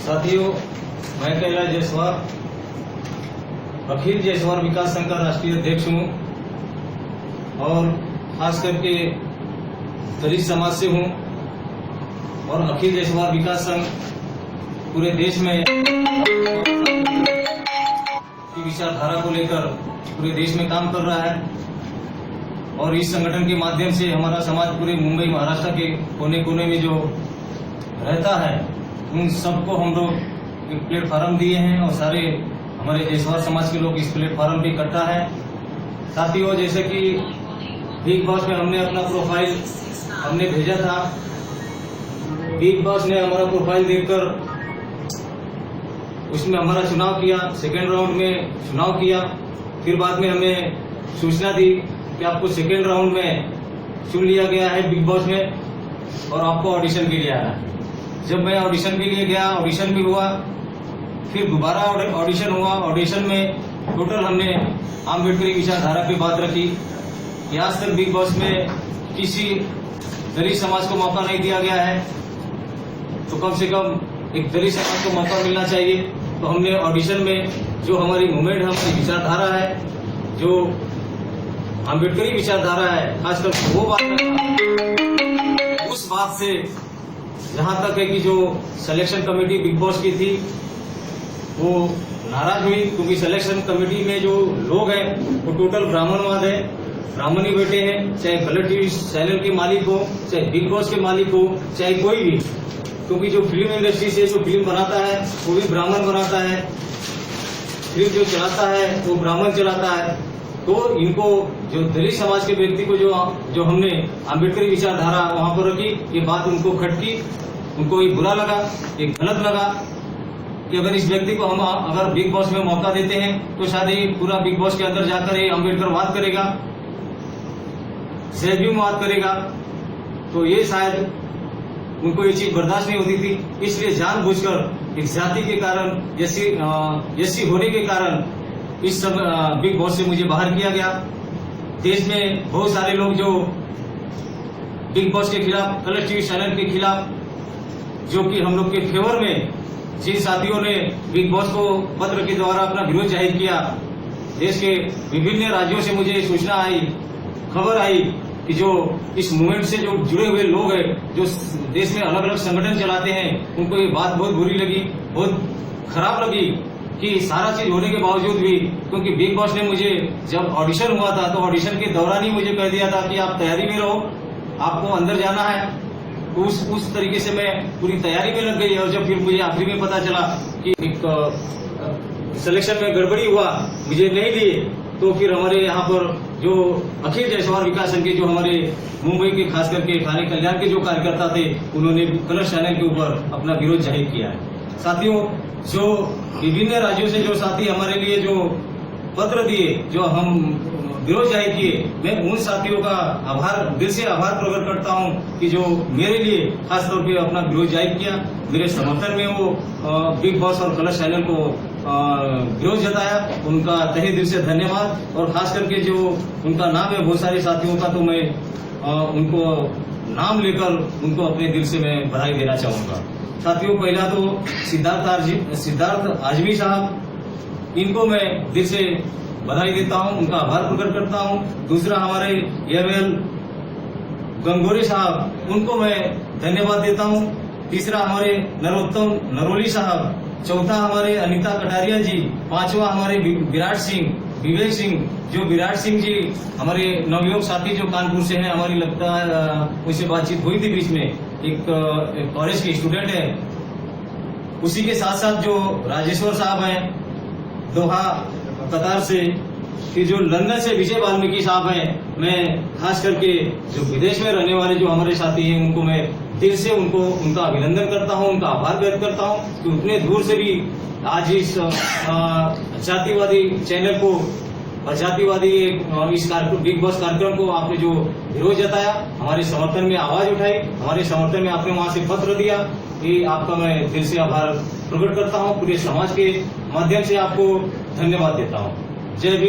साथियों, मैं कैलाश जायसवाल अखिल जायसवाल विकास संघ का राष्ट्रीय अध्यक्ष हूँ और खास करके दलित समाज से हूँ और अखिल जायसवाल विकास संघ पूरे देश में की विचारधारा को लेकर पूरे देश में काम कर रहा है और इस संगठन के माध्यम से हमारा समाज पूरे मुंबई महाराष्ट्र के कोने कोने में जो रहता है उन सबको हम लोग एक प्लेटफॉर्म दिए हैं और सारे हमारे जायसवाल समाज के लोग इस प्लेटफॉर्म पे इकट्ठा है। साथियों, जैसे कि बिग बॉस में हमने अपना प्रोफाइल हमने भेजा था, बिग बॉस ने हमारा प्रोफाइल देखकर उसमें हमारा चुनाव किया, सेकेंड राउंड में चुनाव किया। फिर बाद में हमें सूचना दी कि आपको सेकेंड राउंड में चुन लिया गया है बिग बॉस में और आपको ऑडिशन के लिए आया है। जब मैं ऑडिशन के लिए गया, ऑडिशन भी हुआ, फिर दोबारा ऑडिशन हुआ। ऑडिशन में टोटल हमने आम्बेडकरी विचारधारा पे बात रखी कि आज तक बिग बॉस में किसी दलित समाज को मौका नहीं दिया गया है, तो कम से कम एक दलित समाज को मौका मिलना चाहिए। तो हमने ऑडिशन में जो हमारी मूवमेंट है, हमारी विचारधारा है, जो आम्बेडकरी विचारधारा है, खासकर वो बात उस बात से जहां तक है कि जो सिलेक्शन कमेटी बिग बॉस की थी वो नाराज हुई, क्योंकि सिलेक्शन कमेटी में जो लोग हैं वो टोटल ब्राह्मणवाद है, ब्राह्मणी बैठे हैं, चाहे कलर टीवी चैनल के मालिक हो, चाहे बिग बॉस के मालिक हो, चाहे कोई भी, क्योंकि जो फिल्म इंडस्ट्री से जो फिल्म बनाता है वो भी ब्राह्मण बनाता है, फिल्म जो चलाता है वो ब्राह्मण चलाता है। तो इनको जो दलित समाज के व्यक्ति को जो हमने आम्बेडकरी विचारधारा वहां पर रखी, ये बात उनको खटकी, उनको ये बुरा लगा, ये गलत लगा कि अगर इस व्यक्ति को हम अगर बिग बॉस में मौका देते हैं तो शायद ये पूरा बिग बॉस के अंदर जाकर ये अम्बेडकरवाद करेगा, सहजीववाद करेगा। तो ये शायद उनको ये चीज बर्दाश्त नहीं होती थी, इसलिए जानबूझकर इस जाति के कारण, एससी होने के कारण इस सब बिग बॉस से मुझे बाहर किया गया। देश में बहुत सारे लोग जो बिग बॉस के खिलाफ, कलर टीवी चैनल के खिलाफ, जो कि हम लोग के फेवर में, जिन साथियों ने बिग बॉस को पत्र के द्वारा अपना विरोध जाहिर किया, देश के विभिन्न राज्यों से मुझे सूचना आई, खबर आई कि जो इस मूवमेंट से जो जुड़े हुए लोग हैं, जो देश में अलग अलग संगठन चलाते हैं, उनको ये बात बहुत बुरी लगी, बहुत खराब लगी कि सारा चीज होने के बावजूद भी, क्योंकि बिग बॉस ने मुझे जब ऑडिशन हुआ था तो ऑडिशन के दौरान ही मुझे कह दिया था कि आप तैयारी में रहो, आपको अंदर जाना है। तो उस तरीके से मैं पूरी तैयारी में लग गई और जब फिर मुझे आखिरी में पता चला कि एक सिलेक्शन में गड़बड़ी हुआ, मुझे नहीं दिए, तो फिर हमारे यहाँ पर जो अखिल जायसवाल विकास संघ के जो हमारे मुंबई के खास करके थाने कल्याण के जो कार्यकर्ता थे, उन्होंने कलर चैनल के ऊपर अपना विरोध जाहिर किया है। साथियों, जो विभिन्न राज्यों से जो साथी हमारे लिए जो पत्र दिए, जो हम विरोध जाहिर किए, मैं उन साथियों का दिल से आभार प्रकट करता हूं कि जो मेरे लिए खास तौर पे अपना विरोध जाहिर किया, मेरे समर्थन में वो बिग बॉस और कलर चैनल को विरोध जताया। उनका तहे दिल से धन्यवाद। और खास करके जो उनका नाम है बहुत सारे साथियों का, तो मैं उनको नाम लेकर उनको अपने दिल से मैं बधाई देना चाहूंगा। साथियों, पहला तो सिद्धार्थ आजमी साहब, इनको मैं दिल से बधाई देता हूं, उनका आभार प्रकट करता हूं। दूसरा हमारे एमएल गंगोरी साहब, उनको मैं धन्यवाद देता हूं। तीसरा हमारे नरोत्तम नरोली साहब, चौथा हमारे अनीता कटारिया जी, पांचवा हमारे विवेक सिंह, जो विराट सिंह जी हमारे नवयुवक साथी जो कानपुर से हैं, हमारी लगता है उनसे बातचीत हुई थी बीच में, एक कॉलेज के स्टूडेंट है। उसी के साथ साथ जो राजेश्वर साहब हैं दोहा कतार से, फिर जो लंदन से विजय वाल्मीकि साहब हैं, मैं खास करके जो विदेश में रहने वाले जो हमारे साथी हैं उनको मैं दिल से उनका अभिनंदन करता हूं, उनका आभार व्यक्त करता हूं कि उतने दूर से भी आज इस जातिवादी चैनल को और जातिवादी इस बिग बॉस कार्यक्रम को आपने जो विरोध जताया, हमारे समर्थन में आवाज उठाई, हमारे समर्थन में आपने वहां से पत्र दिया, ये आपका मैं दिल से आभार प्रकट करता हूं। पूरे समाज के माध्यम से आपको धन्यवाद देता हूं। जय भीम।